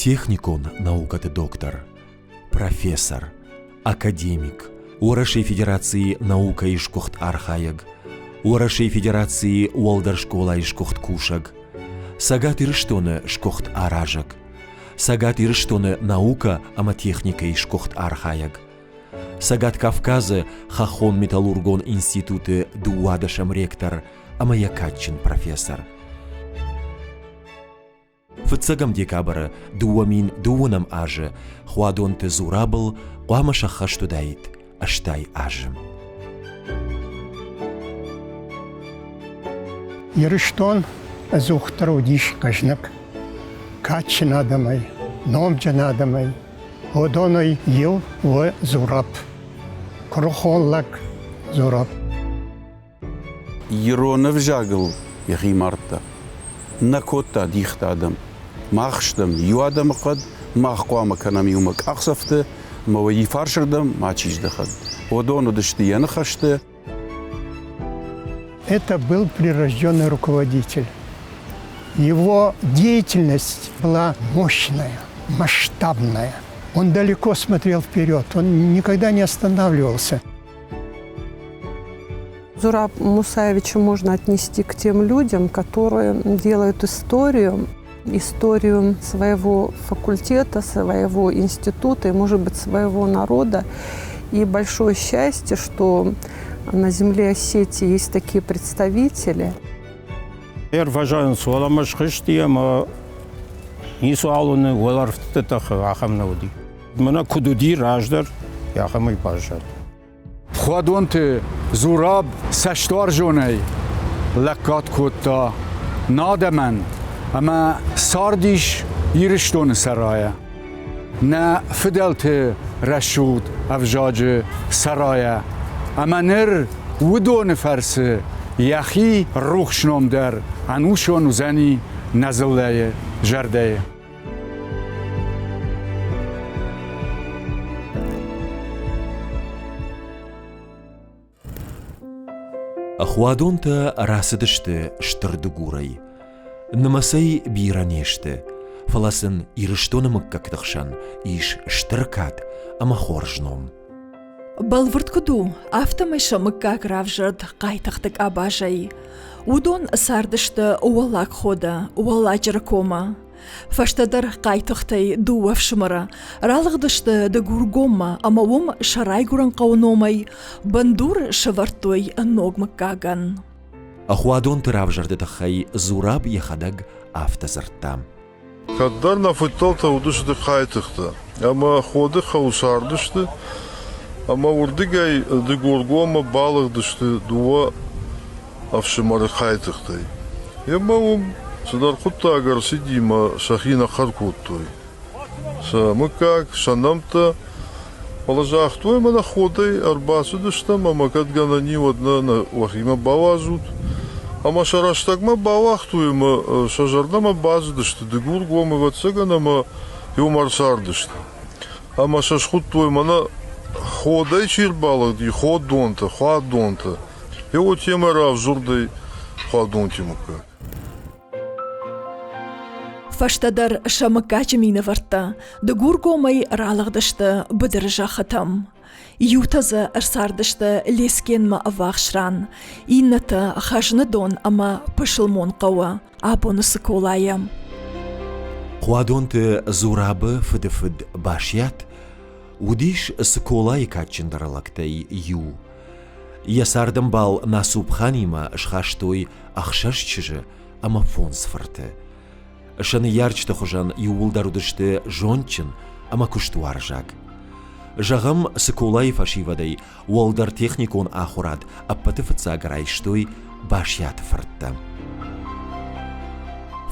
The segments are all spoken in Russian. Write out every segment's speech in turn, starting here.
Техникон наукаты доктор, профессор, академик, Уарашей Федерации наука ишкухт архаяг, Уарашей Федерации уалдар школа ишкухт кушаг, Сагат ирыштоны шкухт аражаг, Сагат ирыштоны наука ама техника ишкухт архаяг, Сагат Кавказы хахон металлургон институты дуадашам ректор, ама якатчин профессор. Фыцагам декабры дуамин дуанам ажы, хуадон ты зурабыл, қуама шаққа штудайт, аштай ажым. Ирыштон азухтару диш кажнак, катчин адамай, номджан адамай, одоной ел в зураб, крохонлак зураб. Иронов жагыл яхимарта, накота дихта адам. Махштам юадам қад, махқуама канам юмак ақсафты, маваи фаршырдам мачиждахад. Одону дышты янахашты. Это был прирожденный руководитель. Его деятельность была мощная, масштабная. Он далеко смотрел вперед, он никогда не останавливался. Зураб Мусаевича можно отнести к тем людям, которые делают историю своего факультета, своего института и, может быть, своего народа. И большое счастье, что на земле Осетии есть такие представители. Я уважаю Суаламаш Хриштиема, не суалуны, олар в тетах ахамнауди. Мана кудуди раждар, яхамай пажар. Хуадонте Зураб саштар жоней, лекат кутта, надаман, اما ساردیش یرشتون سرایه نه فدلت رشود افجاج سرایه اما نر ودون فرس یخی روخشنام در انوشون و زنی نزله جرده Ахуадонта расыдышты штырдыгурай. Намасай биранешті, фаласын ирыштонымык кактықшан, иш штыркат, ама хоржном. Балвырткуду, автомайша мыккак равжырд қайтықтық абажай. Удон сардышты уалак хода, уалачыр кома. Фаштадар қайтықтай дуав шымыра, ралығдышты дагургома, ама ом шарай гуран қауыномай, бандур шывартой ногмыккаган. Ахуадон тыравжарды тахай зураб яхадаг автозырттам. Каддар нафытталта удышты қайтықты, ама ходы хаусардышты, ама урдыгай дыгургома балығдышты дуа авшымары қайтықты. Ема ом садар құтта агар сидима шахина қаркуттой. Са мыкак шанамта положахтой мана ходай арбасы дыштам, ама кадгана ни одна на вахима балазут. Ама шараштагма балахтуема шажардама баздышты, дыгургома ватсаганама юмарсардышты. Ама шашхуттуема на ходай чирбалыгды, ходонта, ходонта. Его тема рав журдай ходонтимука. Фаштадар шамыкачы мені варта, дыгургомай ралығдышты бұдыржа хатам. Ютазы ырсардышты лескенма авақшран, иннаты хажны дон ама пышылмон қауа, абонысы колайым. Хуадонты зурабы фыды-фыд башят, удиш сыколай катчындаралактай ю. Ясардым бал насуп ханима шхаштой ахшашчыжы, ама фонсфырты. Шаны ярчты хужан юулдарудышты жончын, ама куштуаржак. Жағым сыколай фашивадай, уалдар техникон ахурад, аппаты фыца гарайштой башят фыртты.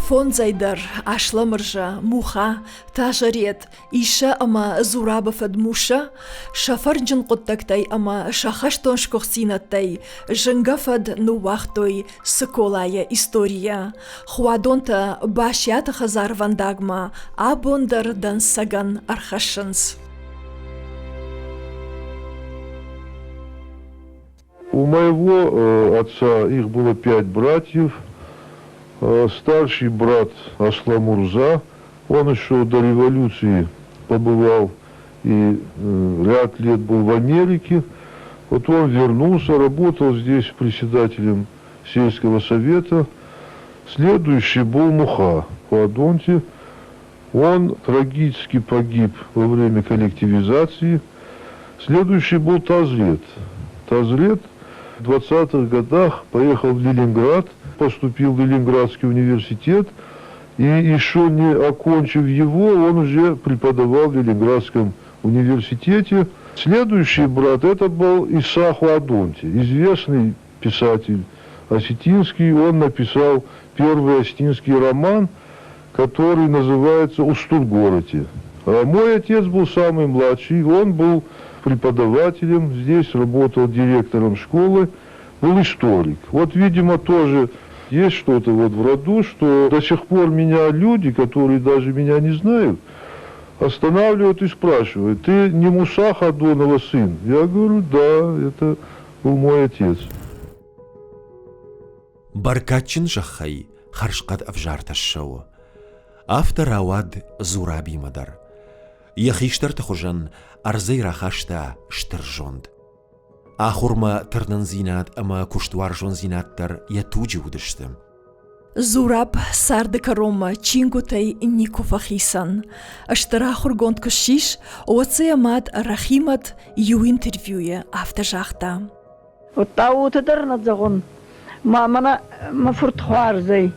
Фонзайдар, ашламыржа, муха, тажарет, иша ама зурабыфыд муша, шафарджын қоттактай ама шахаштон шкохсинаттай, жынгафад нуахтой сыколая история. Хуадонта башят хазар вандагма, абондар дан саган архашынс. У моего отца их было 5 братьев. Старший брат Асламурза, Он еще до революции побывал и ряд лет был в Америке. Вот он вернулся, работал здесь председателем сельского совета. Следующий был Муха Хуадонти. Он трагически погиб во время коллективизации. Следующий был Тазрет. Тазрет в 20-х годах поехал в Ленинград, поступил в Ленинградский университет, и еще не окончив его, он уже преподавал в Ленинградском университете. Следующий брат, это был Иса Хуадонти, известный писатель осетинский. Он написал первый осетинский роман, который называется «Устургороти». А мой отец был самый младший, он был преподавателем, здесь работал директором школы, был историк. Вот, видимо, тоже есть что-то вот в роду, что до сих пор меня люди, которые даже меня не знают, останавливают и спрашивают: ты не Муса Хадонова сын? Я говорю: да, это был мой отец. Баркатчин Жахай, Харшкат Авжарташшау. Автор Ауад Зураби Мадар. Яхиштар Тахужан, Арзей Рахашта Штержонд. Ахурма Тарнанзинат, ама Куштваржон Зинаттар, я туджи удыштым. Зураб сардыка Рома чингутай Никофахисан. Аштара хургонд кушиш, оцеямат Рахимат ю интервьюе автожахта. Вот тауты дарнадзагон. Мама фурт хуарзей.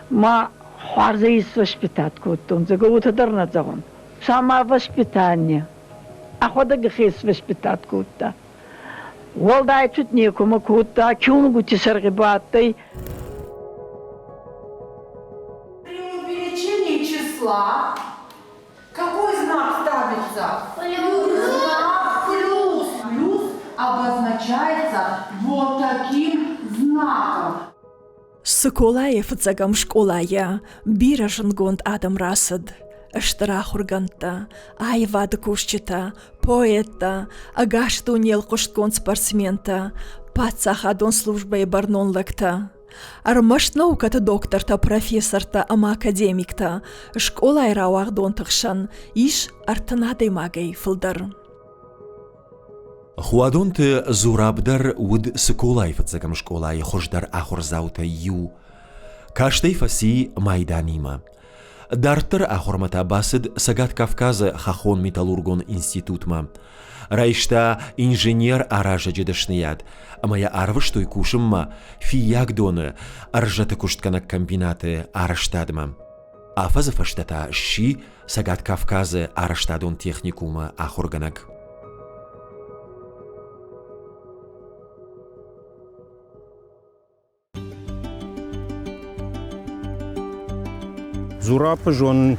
Ма хуарзей из воспитат куттун. Загауты дарнадзагон. Сама воспитание. Ахода гахис воспитат кутта. Волдай чуть некому кутта, чунгу тисаргибаттай. При увеличении числа какой знак ставится? Плюс. Знак плюс. Плюс обозначается вот таким знаком. Соколаев цагам школая, бирашен гонд Адам Расад. Штарахурганта, айвада кушчита, поэта, агашту нел кошткон спортсмента, пацахадон службой барнон лекта. Армаш науката докторта, профессорта, ама академикта, школа айрауахдон тахшан, иш артанадой магай фылдар. Хуадонты Зурабдар уд Соколаев цагам школай хождар ахурзаута ю. Каштей фаси майданима. Дартер ахурмата басид Сагат Кавказа хахон металлургон институтма. Райшта инженер аража джедашнияд. Амая арвыштой кушымма фиягдоны аржата куштканак комбинаты араштадма. Афаза фаштата ши Сагат Кавказа араштадон техникума ахурганак. Зурапа жон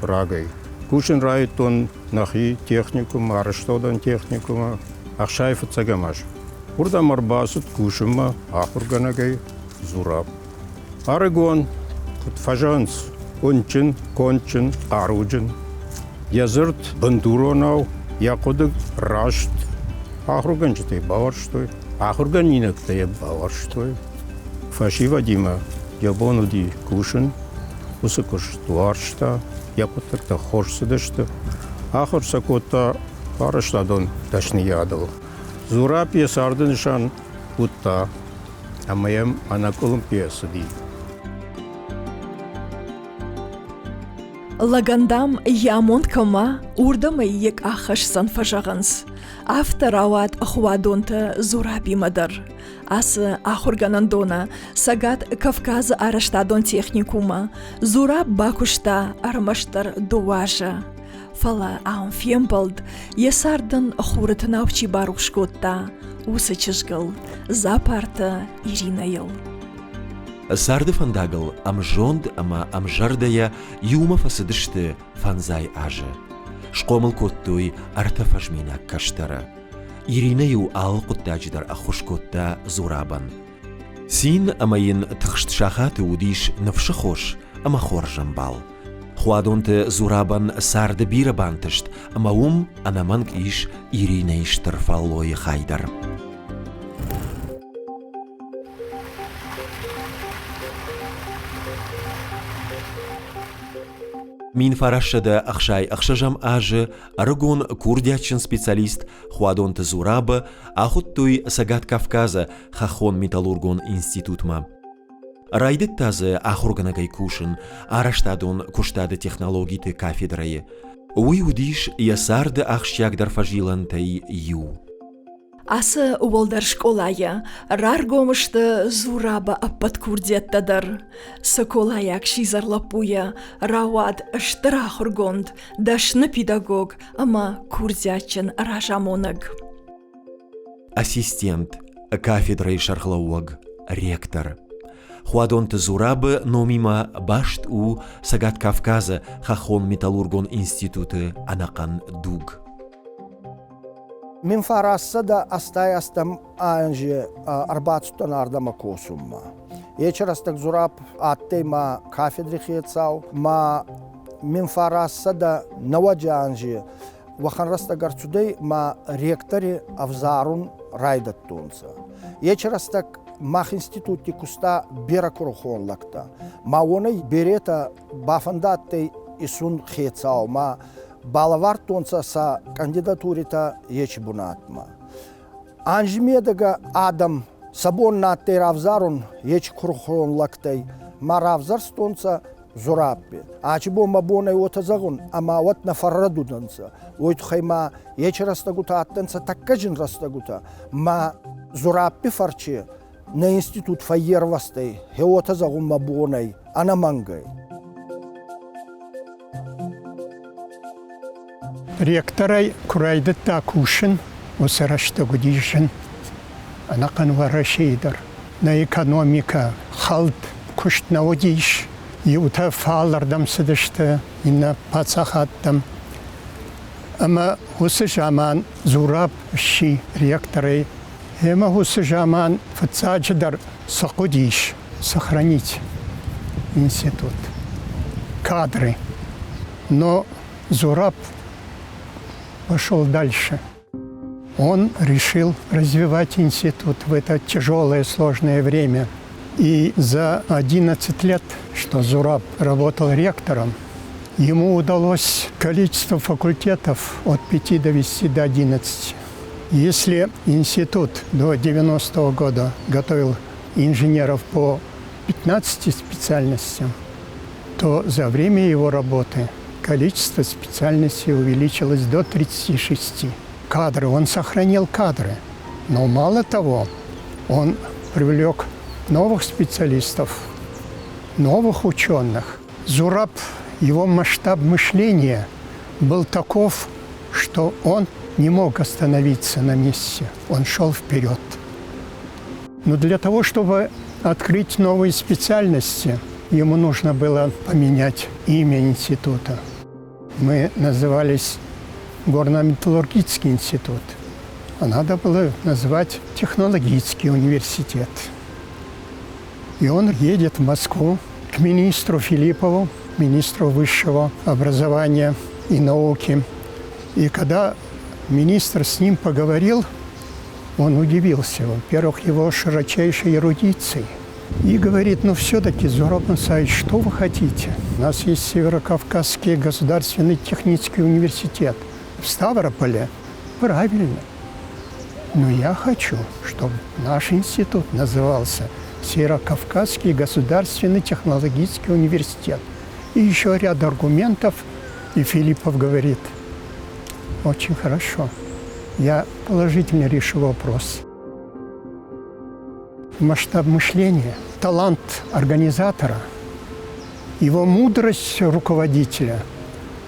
рагай. Кушен райтон нахи техникум, араштодан техникума, ахшайфа цагамаш. Урда марбасут кушима ахурганагай зурап. Арагон, фажанс, ончин, кончин, аруджин. Язырт бандуронау, якудык рашт. Ахурганчатай баварштой, ахурганинактай баварштой. Фаши Вадима, ябонуди кушен. Усыкуш туаршта, япотырта хорсыдышты, ахырсакота парыштадон ташны ядыл. Зурап есардыншан утта, амаям анакулым пьесыди. Лагандам ямон кама урдамай ек ахаш санфажаганс. Автор Ауад Хуадонта Зураби Мадар. Асы ахурганандона Сагат Кавказа араштадон техникума. Зураб бакушта армаштар дуажа. Фала аунфембалд есардан хурат навчи барушкотта. Усачыжгал запарта Иринайл. Сарды фандагал амжонд ама амжардая юма фасыдышты фанзай аже. Шкомыл коттуй артафажмина каштара. Иринаю ал куттадждар ахушкотта Зурабан. Син амаин тхштшахаты удиш навшахош ама хоржамбал. Хуадонты Зурабан сарды бирабантышт, ама анаманг иш Иринейштар фаллой хайдар. Мин фарашада ахшай ахшажам аже, арагон курдячен специалист Хуадонте Зураба, ахуттуй Сагат Кавказа Хахон Металлургон институтма. Райдет тазы ахурганагай кушин, араштадон куштады технологиты кафедрае. Уй удиш ясарды ахшяк дарфажилан тай ю. Асы уолдар школая, рар гомышты Зураба аппат курдеттадыр. Соколаяк шизарлапуя, рауад штырахургонд, дашны педагог, ама курдячен ражамонаг. Ассистент, кафедрай шархлауаг, ректор. Хуадонте Зурабы номима башт у Сагат Кавказа Хахон Металлургон институты анакан дуг. Min farasada astay astam anji arbatston ardama kosumma. Ечерастак Зураб атте ма кафедри хецау ма min farasada nawajа анji ваханраста гарцудей ма ректори авзарун райдаттунца. Ечерастак мах институти куста беракурухон лакта. Ма онай берета бафандатте исун хецау ма балавар тонца са кандидатурита ечи бунатма. Анжмедага адам сабон наттер авзарун ечи курхон лактай ма равзар стонца Зурабби. Ачи бомба бонай отазагун ама вот на фаррадуданца. Ойт хайма ечи растагута аттенца таккажин растагута. Ма Зурабби фарчи на институт файер вастай хе отазагун ма бонай анамангай. Ректорай курайды такушин, усарашта гудишин, анакан варашейдар. На экономика халт кушт наводиш, и ута фалардам сидиште, и на пацахаттам. Ама хусы жаман Зураб ши ректорай, ема хусы жаман фацаджидар сакудиш, сохранить институт, кадры. Но Зураб пошел дальше. Он решил развивать институт в это тяжелое, сложное время. И за 11 лет, что Зураб работал ректором, ему удалось количество факультетов от 5 довести до 11. Если институт до 90-го года готовил инженеров по 15 специальностям, то за время его работы количество специальностей увеличилось до 36. Кадры, он сохранил кадры. Но мало того, он привлек новых специалистов, новых ученых. Зураб, его масштаб мышления был таков, что он не мог остановиться на месте. Он шел вперед. Но для того, чтобы открыть новые специальности, ему нужно было поменять имя института. Мы назывались Горно-металлургический институт, а надо было назвать Технологический университет. И он едет в Москву к министру Филиппову, министру высшего образования и науки. И когда министр с ним поговорил, он удивился, во-первых, его широчайшей эрудицией. И говорит, ну все-таки, Зураб Мусаевич, что вы хотите? У нас есть Северокавказский государственный технический университет в Ставрополе. Правильно. Но я хочу, чтобы наш институт назывался Северокавказский государственный технологический университет. И еще ряд аргументов. И Филиппов говорит, очень хорошо, я положительно решу вопрос. Масштаб мышления, талант организатора, его мудрость руководителя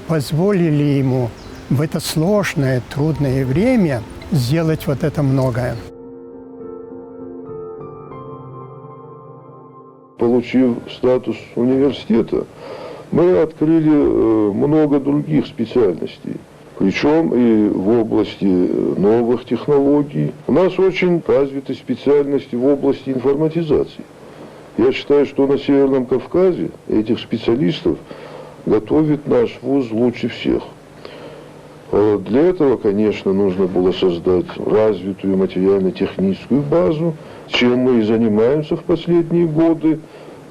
позволили ему в это сложное, трудное время сделать вот это многое. Получив статус университета, мы открыли много других специальностей. Причем и в области новых технологий. У нас очень развиты специальности в области информатизации. Я считаю, что на Северном Кавказе этих специалистов готовит наш вуз лучше всех. Для этого, конечно, нужно было создать развитую материально-техническую базу, чем мы и занимаемся в последние годы,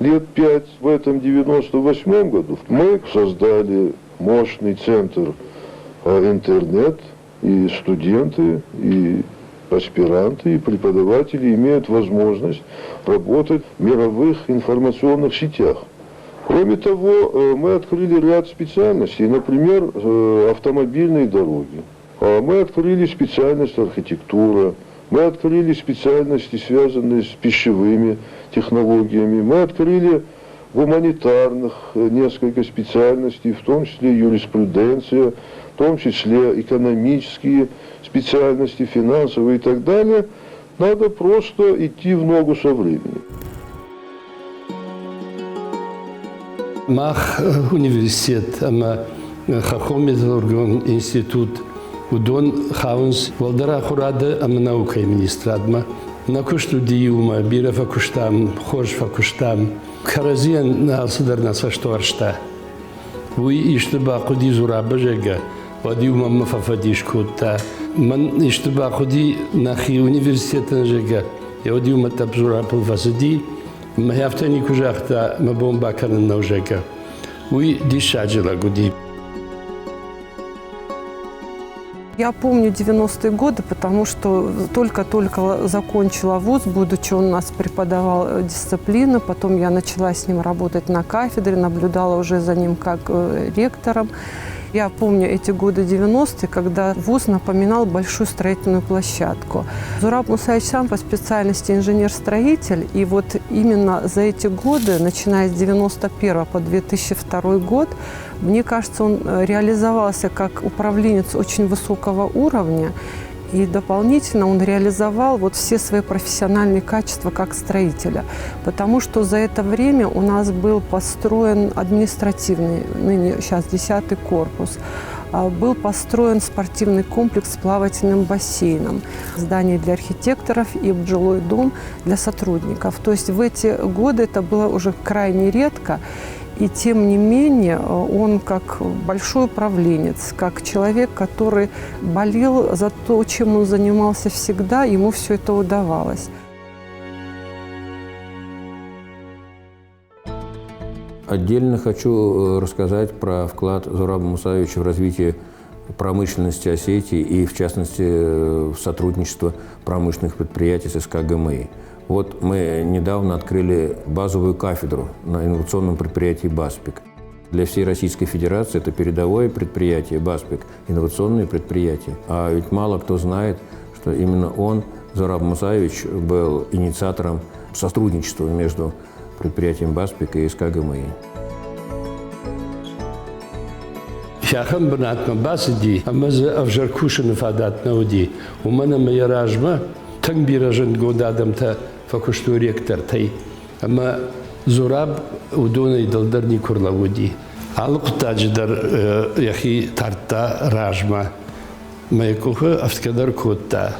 лет 5, в этом 98 году, мы создали мощный центр интернет, и студенты, и аспиранты, и преподаватели имеют возможность работать в мировых информационных сетях. Кроме того, мы открыли ряд специальностей, например, автомобильные дороги. Мы открыли специальность архитектура, мы открыли специальности, связанные с пищевыми технологиями, мы открыли гуманитарных несколько специальностей, в том числе юриспруденция, в том числе экономические специальности, финансовые и так далее. Надо просто идти в ногу со временем. Мах университет, ама Хахомезоргон институт удон хаунс Валдара Хурада, ама наука министрадма. Накушту диума, бира факуштам, хож факуштам. Каразиан на сударнаса штуаршта. Уи иштба куди зураба жега. Вадиума мафафадиш кутта. Ман иштба куди нахи университетан жега. Я вадиума таб зурабу вазади. Махяфтани кужахта мабомба каран наужега. Уи дишаджила гуди. Я помню 90-е годы, потому что только-только закончила вуз, будучи он у нас преподавал дисциплину, потом я начала с ним работать на кафедре, наблюдала уже за ним как ректором. Я помню эти годы 90-е, когда вуз напоминал большую строительную площадку. Зураб Мусаевич сам по специальности инженер-строитель, и вот именно за эти годы, начиная с 91 по 2002 год, мне кажется, он реализовался как управленец очень высокого уровня, и дополнительно он реализовал вот все свои профессиональные качества как строителя. Потому что за это время у нас был построен административный, ныне сейчас 10-й корпус, был построен спортивный комплекс с плавательным бассейном, здание для архитекторов и жилой дом для сотрудников. То есть в эти годы это было уже крайне редко. И тем не менее он как большой управленец, как человек, который болел за то, чем он занимался всегда, ему все это удавалось. Отдельно хочу рассказать про вклад Зураба Мусаевича в развитие промышленности Осетии и, в частности, в сотрудничество промышленных предприятий с СК ГМИ. Вот мы недавно открыли базовую кафедру на инновационном предприятии «Баспик». Для всей Российской Федерации это передовое предприятие «Баспик», инновационное предприятие. А ведь мало кто знает, что именно он, Зураб Мусаевич, был инициатором сотрудничества между предприятием «Баспик» и СК ГМИ. Шахам бнатма басиди, амаз авжаркушин фадат науди. У меня моя ражма, там биражен годадам-то факушту ректор тай. Ама Зураб удоной далдарни курлавуди. Алук тадждар яхи тарта ражма. Майкуха авткадар котта.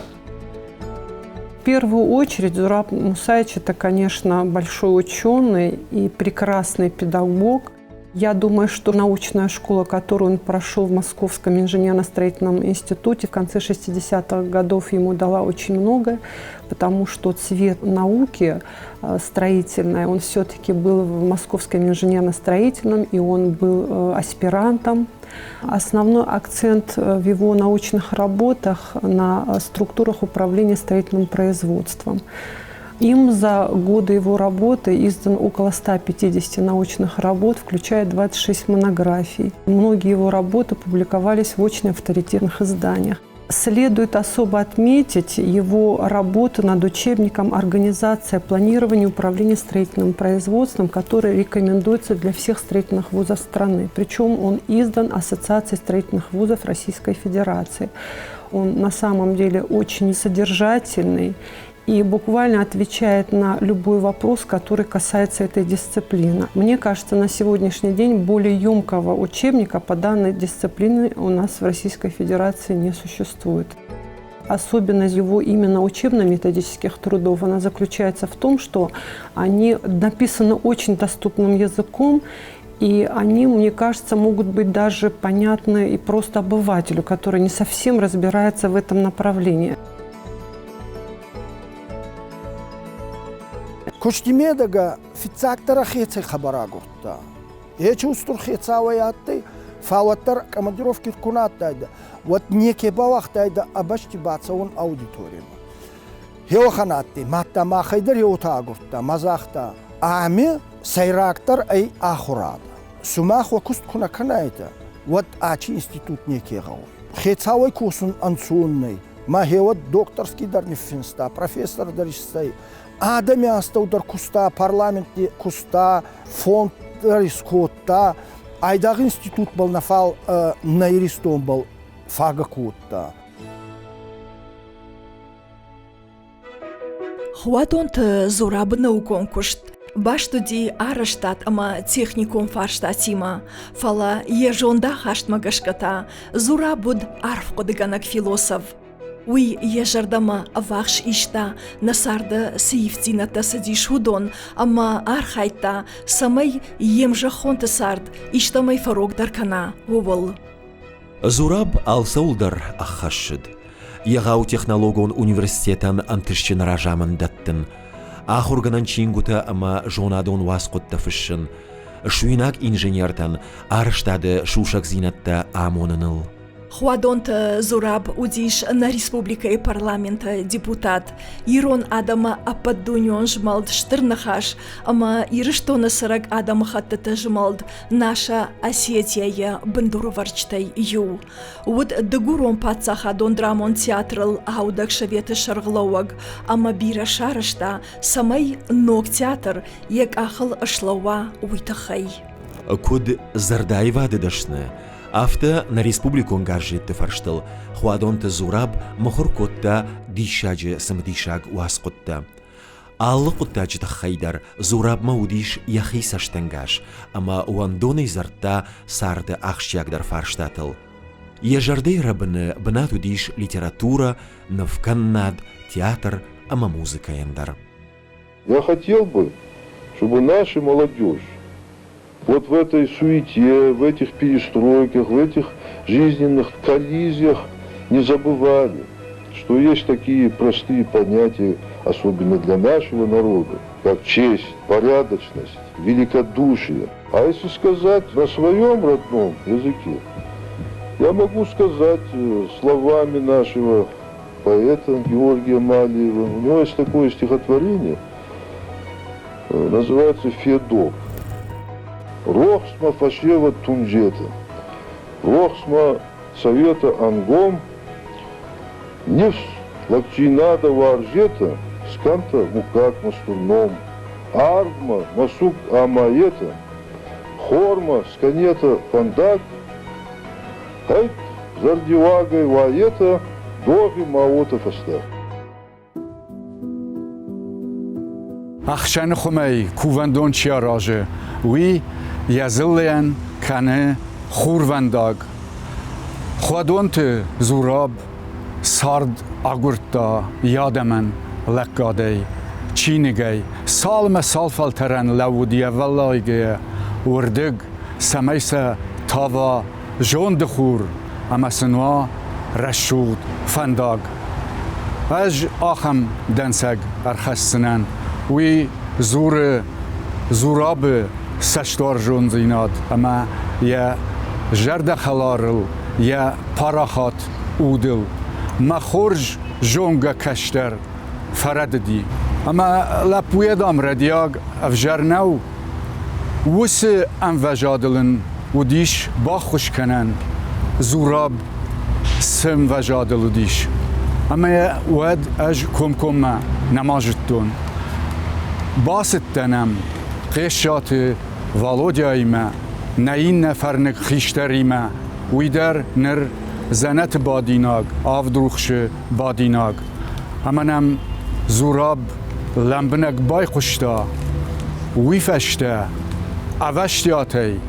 В первую очередь Зураб Мусаевич – это, конечно, большой ученый и прекрасный педагог. Я думаю, что научная школа, которую он прошел в Московском инженерно-строительном институте в конце 60-х годов, ему дала очень многое, потому что цвет науки строительной, он все-таки был в Московском инженерно-строительном, и он был аспирантом. Основной акцент в его научных работах на структурах управления строительным производством. Им за годы его работы издан около 150 научных работ, включая 26 монографий. Многие его работы публиковались в очень авторитетных изданиях. Следует особо отметить его работу над учебником «Организация планирования и управления строительным производством», который рекомендуется для всех строительных вузов страны. Причем он издан Ассоциацией строительных вузов Российской Федерации. Он на самом деле очень содержательный и буквально отвечает на любой вопрос, который касается этой дисциплины. Мне кажется, на сегодняшний день более емкого учебника по данной дисциплине у нас в Российской Федерации не существует. Особенность его именно учебно-методических трудов, она заключается в том, что они написаны очень доступным языком, и они, мне кажется, могут быть даже понятны и просто обывателю, который не совсем разбирается в этом направлении. Куштимедага фицактара хеце хабара гурта. Ече устур хецаваятты фауаттар командировки кунаттайда. Вот неке бавахтайда абашти бацаун аудиторияма. Хеоханатты матта махайдар хеута гурта мазахта. Ами сайрактар ай ахурада. Сумах ва куст кунаканайда. Вот ачи институт неке гау. Хецавай кусун ансунный. Ма хеот докторский дарнифинста, профессор даристай. Адами астаудар куста, парламентте куста, фонд дарискотта. Айдаг институт был нафал наиристон был фага кутта. Хуатонт зураб наукон кушт. Баштуди араштат ама техникум фарштатима. Фала ежонда хаштмагашката. Зурабуд арфкодыганак философ. Уй ежардама вахш ишта насарда сиифтината садиш худон, ама архайта самай емжахонта сард иштамай фарог даркана увол. Зураб алсаулдар ахашшид. Ягау технологон университетан антышчын ражамын даттын. Ахурганан чингута ама жонадон васқотта фышшын. Шуинак инженертан арыштады шушак зинатта амоныныл. Хуадонт зураб удиш на республика и парламента депутат. Ирон адама ападдуньон жмалд штырнахаш, ама ирыштона сырак адама хаттата жмалд наша Осетия бандуроварчтай ю. Вот дегурон пацаха дон драмон театрал аудак шаветы шарглауаг, ама бира шарышта самай ног театр як ахал ашлауа уйтахай. Куд зардаева дедашны. Афта на республику ангажит фарштал. Хуадонт зураб мохуркотта дишаджи самдишаг уаскотта. Аллыкутта житахайдар зураб маудиш яхи саштангаш, ама уандоны зарта сарды ахшягдар фарштатыл. Ежардей рабыны бнатудиш литература, навканнад, театр, ама музыка яндар. Я хотел бы, чтобы наша молодежь вот в этой суете, в этих перестройках, в этих жизненных коллизиях не забывали, что есть такие простые понятия, особенно для нашего народа, как честь, порядочность, великодушие. А если сказать на своем родном языке, я могу сказать словами нашего поэта Георгия Малиева. У него есть такое стихотворение, называется «Федок». Рохсма фашева тунжета, рохсма совета ангом, невс лакчинада варжета, сканта мукак мастурном, ардма масук амаета, хорма сканета пандак, хайт зардивагай ваета, доги маота фаста. Ахшан خمی کووندون چیاراجه وی یزلیان کنه خورونداگ خودونت زوراب سارد آگورتا یادمن لکادی چینگی سالم سالفالترن لودیه ولایگه وردگ سمیس تاوا جون دخور اما سنوا رشود فنداگ اج آخم دنسگ ارخستنن وی زوراب سشتار جون زیناد اما یا جرد خلارل یا پاراخات اودل ما خورج جونگا کشتر فرد دی اما لپویدام ردیاگ افجرنو وس ام وجادلن و دیش با خوش کنن زوراب سم وجادل دیش اما ود اج کم ما نماجتون باست تنم قیشات والودیای ما نین نفرنک خیشتری ما ویدر نر زنت بادیناگ آفدروخش بادیناگ همانم زوراب لمبنک بای خوشتا ویفشتا اوشتیاتی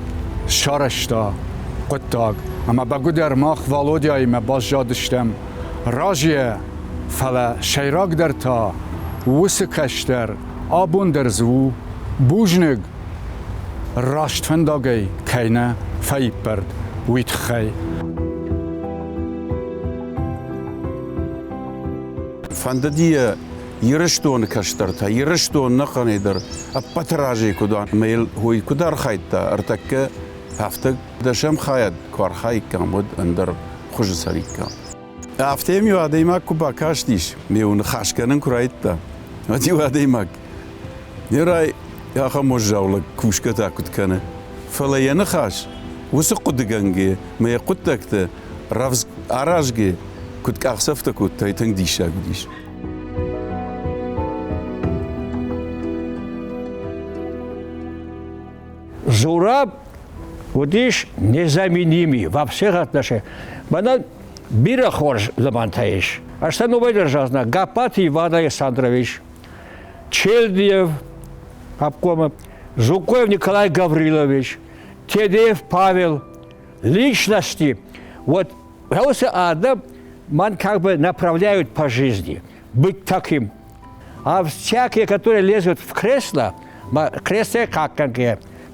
شارشتا قطاگ اما بگو در ماخ والودیای ما باز جادشتم راجیه فلا شیراک در تا وس کشتر آبون در زو بوجنگ راشت فنداگی کینه فیب برد ویت خی فنددیه يرشتون كشترتا يرشتون نقنيدر أبتراجي كدان ميل هو كدار خايتا ارتك هفتك دشم خايد كوار خايك كامود اندر خوش سريكا افتيم يو اديماك كوبا كاشتيش ميون خاشكنن كرايتا ودي اديماك يراي يا خموش جاولك كوشكتا كنت كان فلا ينخاش وسقد جنجي ما يقتك رفز اراجي كنت كاخسفت كنت تايتن ديشا قديش Зураб, вот видишь, незаменимый во всех отношениях. Бана Бирахорж Ламантаиш, а что ну выдержал, Гапат Иван Александрович, Челдиев, обкома, Жукоев Николай Гаврилович, Тедеев Павел, личности. Вот Адам, man как бы направляют по жизни, быть таким. А всякие, которые лезут в кресло как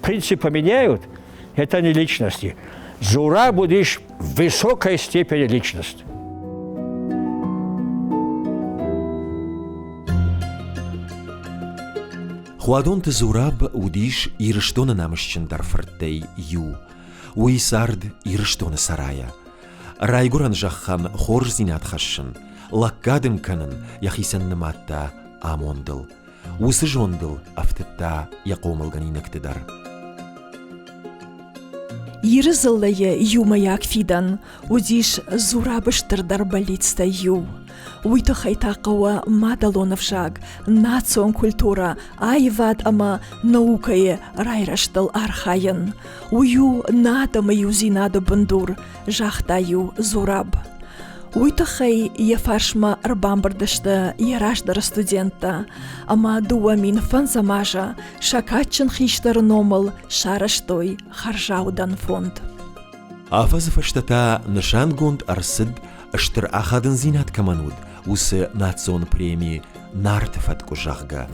принципы меняют, это не личности. Зураб будешь в высокой степени личность. خوادون تزوراب وديش يرشتون نامشچن در فرتي يو ويسارد يرشتون سرايا رايگوران جخان خورج زينات خشن لقادم كنن يخيسن نماتا آموندل وسجوندل افتتا يقوم الغنينك تدر Ирзыллые юмаяк фидан, удиш зурабыштыр дарбалицта ю. Уйто хайтақауа мадалонов жаг, национ культура, айвад ама наукае райраштал архайын. Ую надамы юзинады бандур, жахтаю зураб. Уйто хай ефаршма арбамбардышты яраштары студентта, ама дуа мин фанзамажа, шакатчын хиштары номыл шараштой харжаудан фонд. Афазы фаштата нышангунд арсыд аштыр ахадын зинат камануд, усы национ премии нартыфатку жахга.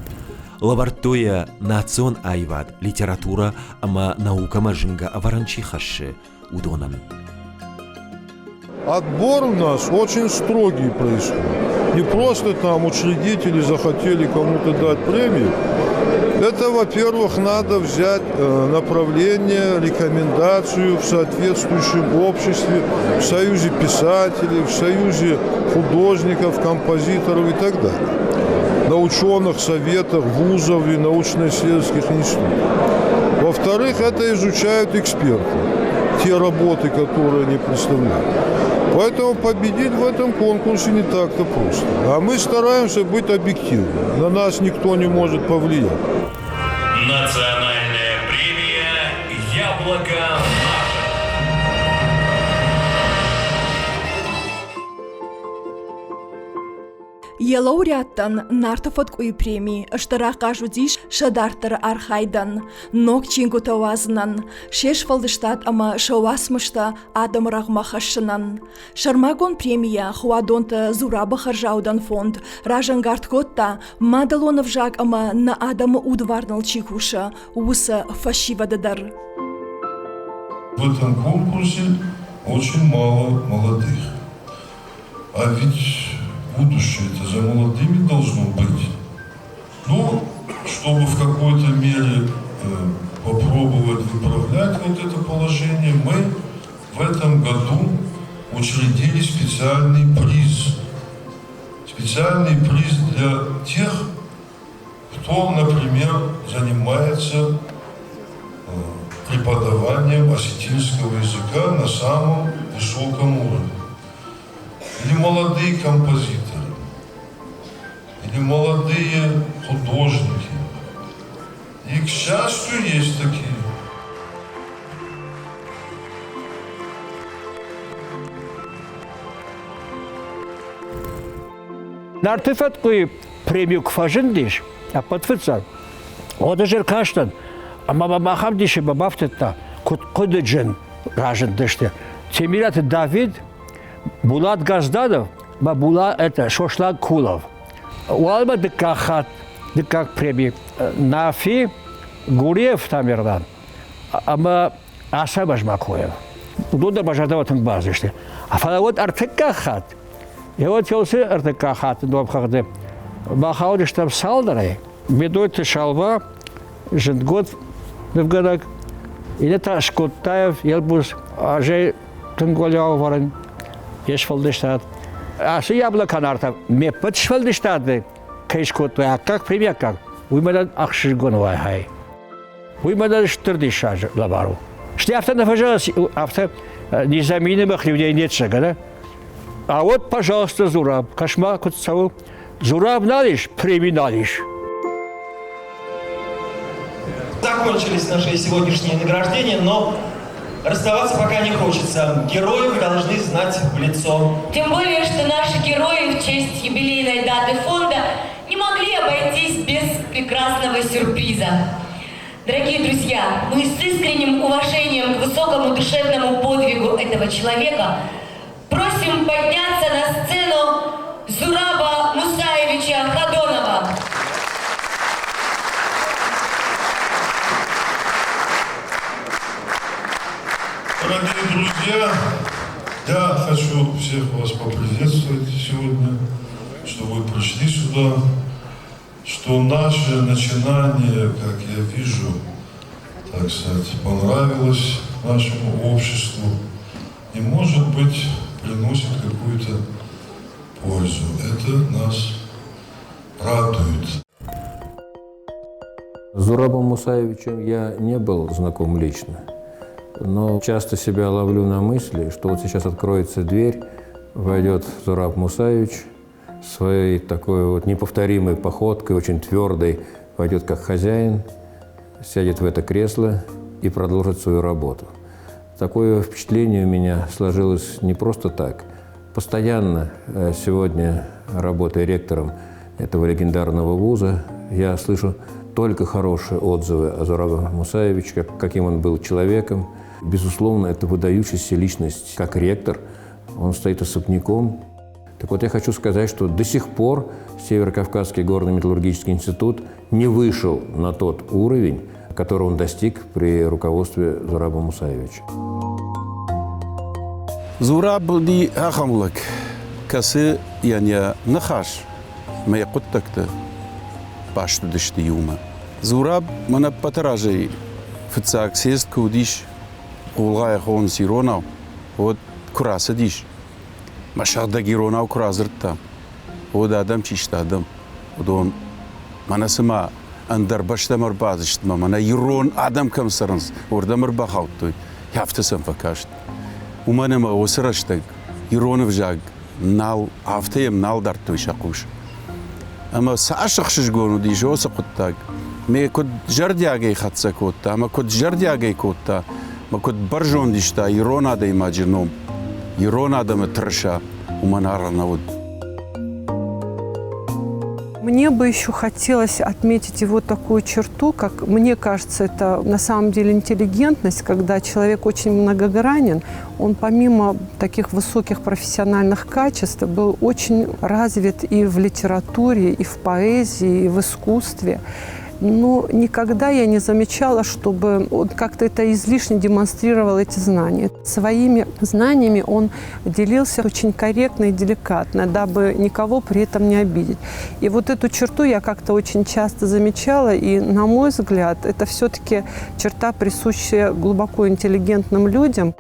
Лабартоя национ айвад литература ама наука мажинга аваранчи хаши удонан. Отбор у нас очень строгий происходит. Не просто там учредители захотели кому-то дать премию. Это, во-первых, надо взять направление, рекомендацию в соответствующем обществе, в союзе писателей, в союзе художников, композиторов и так далее. На ученых советах, вузов и научно-исследовательских институтов. Во-вторых, это изучают эксперты, те работы, которые они представляют. Поэтому победить в этом конкурсе не так-то просто. А мы стараемся быть объективными. На нас никто не может повлиять. Национальная премия «Яблоко». Елауреаттан нартафаткуй премии штарака жудиш шадартар архайдан, нок чингутавазнан, шеш фалдыштат ама шауасмышта адам рагмахашынан. Шармагон премия хуадонта зураба харжаудан фонд, ражангарткотта мадалонов жак ама на адама удварнал чихуша, уса фашивададар. В этом конкурсе очень мало молодых. А ведь будущее-то за молодыми должно быть. Но, чтобы в какой-то мере попробовать выправлять вот это положение, мы в этом году учредили специальный приз. Специальный приз для тех, кто, например, занимается преподаванием осетинского языка на самом высоком уровне. Или молодые композиторы, или молодые художники. И, к счастью, есть такие. Нартыфаткуй премию кфажин диш, а подфыца. Ода жер каштан, а мама махам диши бабафтетта, куды джен ражен диште. Темират Давид, Булат Газданов, Була это Шошлак Кулов. Уалма декахат, деках премии. Нафи Гуриев Тамирдан, ама Асабаш Макоев. Удуда бажадаватың базышты. А фалавот артекахат. И вот елсы артекахат, дуабхарды. Бахаудиш там салдарай, бедойте шалва, жентгод невгадак, или та шкоттаев, елбус, ажей тунголяу варен, ешфалдештат. А что яблоко нарта, мне подшвалдештат, кайшкотту, а как пример как? Вы мадан ахшигоновай хай. Вы мадан штырдишаж лабару. Штяфта нафажалась, авто незаменимых людей нет шага, да? А вот, пожалуйста, Зураб, кошмар куцаву. Зураб налишь, премий налишь. Закончились наши сегодняшние награждения, но расставаться пока не хочется. Героев вы должны знать в лицо. Тем более, что наши герои в честь юбилейной даты фонда не могли обойтись без прекрасного сюрприза. Дорогие друзья, мы с искренним уважением к высокому душевному подвигу этого человека просим подняться на сцену Зураба Мусаевича Ходонова. Дорогие друзья, я хочу всех вас поприветствовать сегодня, что вы пришли сюда, что наше начинание, как я вижу, так сказать, понравилось нашему обществу и, может быть, приносит какую-то пользу. Это нас радует. С Зурабом Мусаевичем я не был знаком лично, но часто себя ловлю на мысли, что вот сейчас откроется дверь, войдет Зураб Мусаевич своей такой вот неповторимой походкой, очень твердой, войдет как хозяин, сядет в это кресло и продолжит свою работу. Такое впечатление у меня сложилось не просто так. Постоянно сегодня, работая ректором этого легендарного вуза, я слышу только хорошие отзывы о Зурабе Мусаевиче, каким он был человеком. Безусловно, это выдающаяся личность как ректор. Он стоит особняком. Так вот, я хочу сказать, что до сих пор Северо-Кавказский горно-металлургический институт не вышел на тот уровень, который он достиг при руководстве Зураба Мусаевича. Зураб ди ахамлык, касы яня нахаш, моя куттакта, пашту дышты юма. Зураб мана патаражей, фицак сест кудиш, кулгая хон сиронау, вот кураса диш. Машахда гиронау куразыртта, вот адам чишта адам, вот он мана сама андер баштамар базыштма, мана ирон адам камсаранс, ордамар бахауттой, яфтасам факашт. Уманема осраштаг, иронов жаг, нал автеем нал дарттой шакуш. Ама саашахшиш гону диш осакуттаг, ме код жардягай хатсакотта, ама код жардягай котта, ма код баржон дишта, ирон ада имаджином, ирон адама траша, уманара навод. Мне бы еще хотелось отметить его такую черту, как, мне кажется, это на самом деле интеллигентность, когда человек очень многогранен. Он помимо таких высоких профессиональных качеств был очень развит и в литературе, и в поэзии, и в искусстве. Но никогда я не замечала, чтобы он как-то это излишне демонстрировал эти знания. Своими знаниями он делился очень корректно и деликатно, дабы никого при этом не обидеть. И вот эту черту я как-то очень часто замечала, и, на мой взгляд, это все-таки черта, присущая глубоко интеллигентным людям.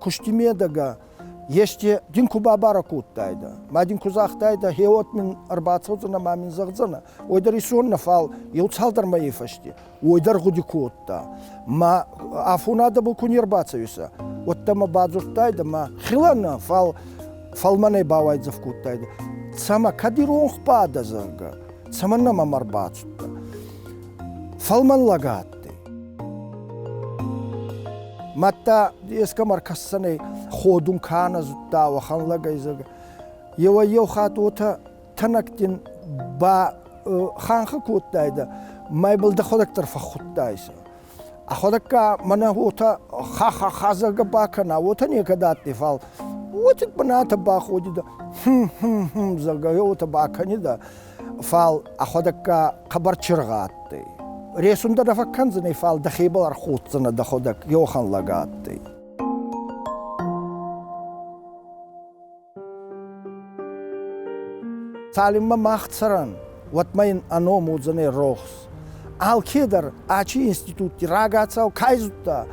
Куштимедага Еште динку бабара куттайда. Ма динку захтайда хеот мин арбацозна ма мин загзана. Ойдар исуон нафал юцалдар ма ефашти. Ойдар гуди кутта. Ма афунада бу кунирбацависа. Отта ма базуртайда ма хилана фалмане бавайдзав куттайда. Цама кадирон хпада зага. Цаманна ма марбацутта. Фалман лагатты. Матта эскамар кассане ходун кана зутта ва ханлага изага. Ева хатута танактин ба ханха куттайда. Майбл да ходактар фахуттайса. А ходакка мана хота хазага бакана вота не кадатти фал. Вот баната ба ходида. Зага yoта баканида фал а ходакка хабарчиргатти. Ресунда да факканзаны фал да хибар хутсана да ходак йохан лагатти. تعلیم مختصرن وطمئن انوم وزنه روخس آل کدر آچی انستیتوتی راگاتsa و کایزوتا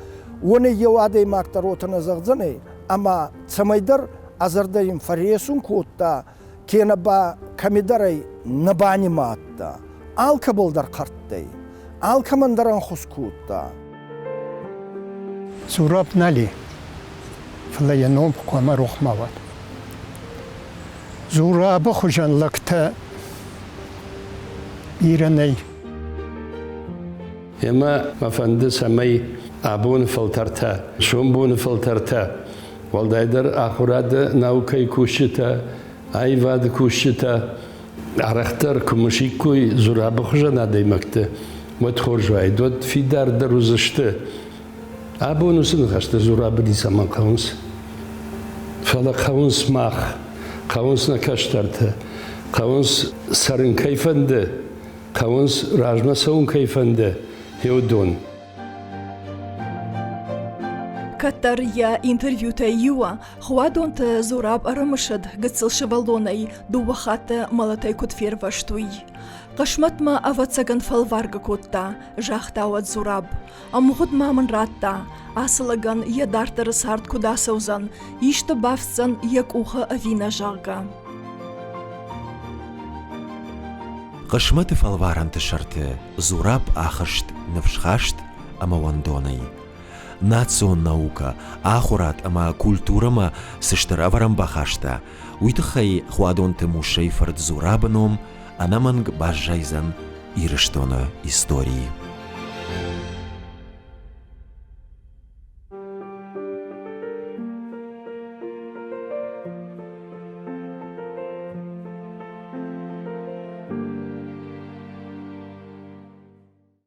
ونه یواده ماکتروتن زغزنه اما سمیدر ازردیم فریسون کوتا که نبا کمیدری نبانی ماتا آل کبل در قرطی آل کمندران خسکوتا زوراب نلی فلیانوم قوام روح مواد زوراب خوشن لکتا ایرانی اما مفندس همه آبون فلترتا شون بون فلترتا والدايدر آخراد ناوكي كوشتا أيواد كوشتا عرختر كمشيكوي زراب خجنا ديمكت متخرجواي دود في دار دروزشت أبونو سنخشت زراب دي سمان قونس فلا قونس ماخ قونس نكشترت قونس سرن كيفند قونس راجما سون كيفند هيودون كتر يا انترفيو تايوا خوادونت زوراب أرمشد قتل شبالوني دوخات مالتاي كتفير واشتوي قشمت ما أفتسغن فالوارغ كوتا جاختاوات زوراب أمغد ما من راتا أصلغن يدارتر سارت كودا سوزن يشت بافتسن يك اوخا أفينا جاغا قشمت فالوارن تشرت زوراب آخشت نفشخاشت أما واندوني نацион наука, ахурат ама культурама сыштыраварам бахашта, уйтыхай хуадон тымушей фард зурабаном, анаманг бажайзан ирыштоны истории.